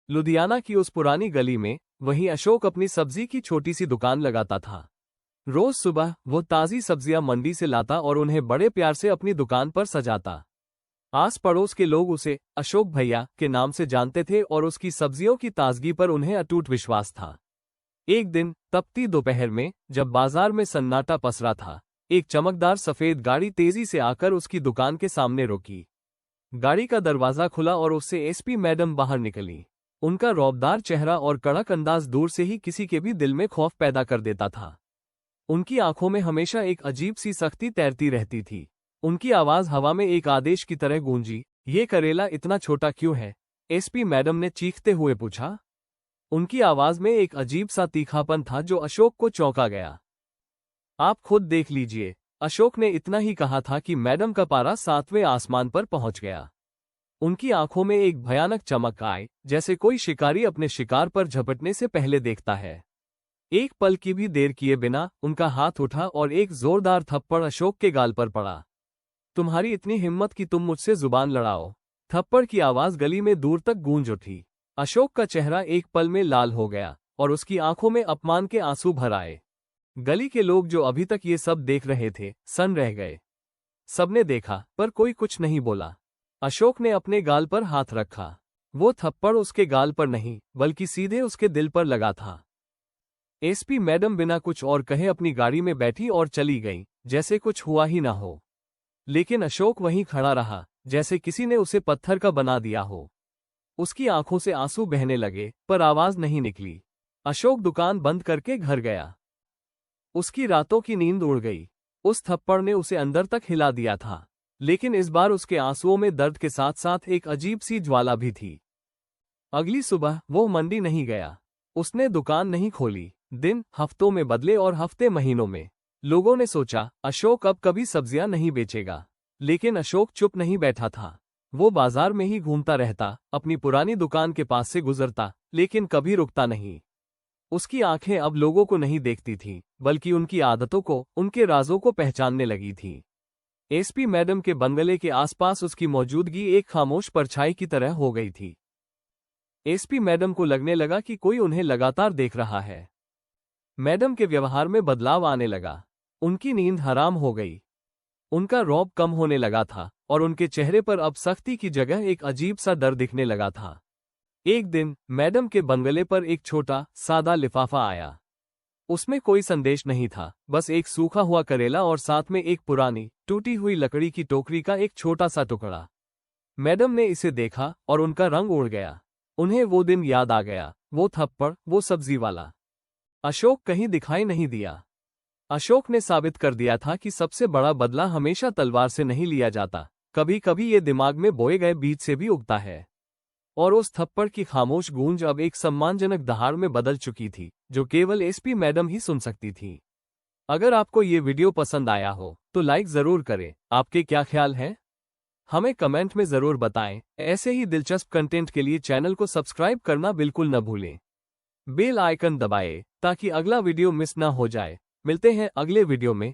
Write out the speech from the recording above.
लुधियाना की उस पुरानी गली में वहीं अशोक अपनी सब्जी की छोटी सी दुकान लगाता था। रोज सुबह वो ताज़ी सब्जियां मंडी से लाता और उन्हें बड़े प्यार से अपनी दुकान पर सजाता। आस पड़ोस के लोग उसे अशोक भैया के नाम से जानते थे और उसकी सब्जियों की ताजगी पर उन्हें अटूट विश्वास था। एक दिन तपती दोपहर में जब बाजार में सन्नाटा पसरा था, एक चमकदार सफेद गाड़ी तेजी से आकर उसकी दुकान के सामने रुकी। गाड़ी का दरवाजा खुला और उससे एसपी मैडम बाहर निकली। उनका रौबदार चेहरा और कड़क अंदाज दूर से ही किसी के भी दिल में खौफ पैदा कर देता था। उनकी आंखों में हमेशा एक अजीब सी सख्ती तैरती रहती थी। उनकी आवाज हवा में एक आदेश की तरह गूंजी। ये करेला इतना छोटा क्यों है? एसपी मैडम ने चीखते हुए पूछा। उनकी आवाज में एक अजीब सा तीखापन था जो अशोक को चौंका गया। आप खुद देख लीजिए, अशोक ने इतना ही कहा था कि मैडम का पारा 7वें आसमान पर पहुंच गया। उनकी आंखों में एक भयानक चमक आई, जैसे कोई शिकारी अपने शिकार पर झपटने से पहले देखता है। एक पल की भी देर किए बिना उनका हाथ उठा और एक जोरदार थप्पड़ अशोक के गाल पर पड़ा। तुम्हारी इतनी हिम्मत कि तुम मुझसे जुबान लड़ाओ? थप्पड़ की आवाज गली में दूर तक गूंज उठी। अशोक का चेहरा एक पल में लाल हो गया और उसकी आंखों में अपमान के आंसू भर आए। गली के लोग जो अभी तक ये सब देख रहे थे, सन्न रह गए। सबने देखा पर कोई कुछ नहीं बोला। अशोक ने अपने गाल पर हाथ रखा। वो थप्पड़ उसके गाल पर नहीं बल्कि सीधे उसके दिल पर लगा था। एसपी मैडम बिना कुछ और कहे अपनी गाड़ी में बैठी और चली गई, जैसे कुछ हुआ ही ना हो। लेकिन अशोक वहीं खड़ा रहा, जैसे किसी ने उसे पत्थर का बना दिया हो। उसकी आंखों से आंसू बहने लगे पर आवाज नहीं निकली। अशोक दुकान बंद करके घर गया। उसकी रातों की नींद उड़ गई। उस थप्पड़ ने उसे अंदर तक हिला दिया था, लेकिन इस बार उसके आंसुओं में दर्द के साथ साथ एक अजीब सी ज्वाला भी थी। अगली सुबह वो मंडी नहीं गया। उसने दुकान नहीं खोली। दिन हफ्तों में बदले और हफ्ते महीनों में। लोगों ने सोचा अशोक अब कभी सब्जियां नहीं बेचेगा, लेकिन अशोक चुप नहीं बैठा था। वो बाजार में ही घूमता रहता, अपनी पुरानी दुकान के पास से गुजरता, लेकिन कभी रुकता नहीं। उसकी आंखें अब लोगों को नहीं देखती थीं, बल्कि उनकी आदतों को, उनके राजों को पहचानने लगी थीं। एसपी मैडम के बंगले के आसपास उसकी मौजूदगी एक खामोश परछाई की तरह हो गई थी। एसपी मैडम को लगने लगा कि कोई उन्हें लगातार देख रहा है। मैडम के व्यवहार में बदलाव आने लगा। उनकी नींद हराम हो गई। उनका रौब कम होने लगा था और उनके चेहरे पर अब सख्ती की जगह एक अजीब सा डर दिखने लगा था। एक दिन मैडम के बंगले पर एक छोटा सादा लिफाफा आया। उसमें कोई संदेश नहीं था, बस एक सूखा हुआ करेला और साथ में एक पुरानी टूटी हुई लकड़ी की टोकरी का एक छोटा सा टुकड़ा। मैडम ने इसे देखा और उनका रंग उड़ गया। उन्हें वो दिन याद आ गया, वो थप्पड़, वो सब्जी वाला। अशोक कहीं दिखाई नहीं दिया। अशोक ने साबित कर दिया था कि सबसे बड़ा बदला हमेशा तलवार से नहीं लिया जाता, कभी कभी ये दिमाग में बोए गए बीज से भी उगता है। और उस थप्पड़ की खामोश गूंज अब एक सम्मानजनक दहाड़ में बदल चुकी थी, जो केवल एसपी मैडम ही सुन सकती थी। अगर आपको ये वीडियो पसंद आया हो तो लाइक जरूर करें। आपके क्या ख्याल हैं? हमें कमेंट में जरूर बताएं। ऐसे ही दिलचस्प कंटेंट के लिए चैनल को सब्सक्राइब करना बिल्कुल न भूलें। बेल आइकन दबाएं ताकि अगला वीडियो मिस ना हो जाए। मिलते हैं अगले वीडियो में।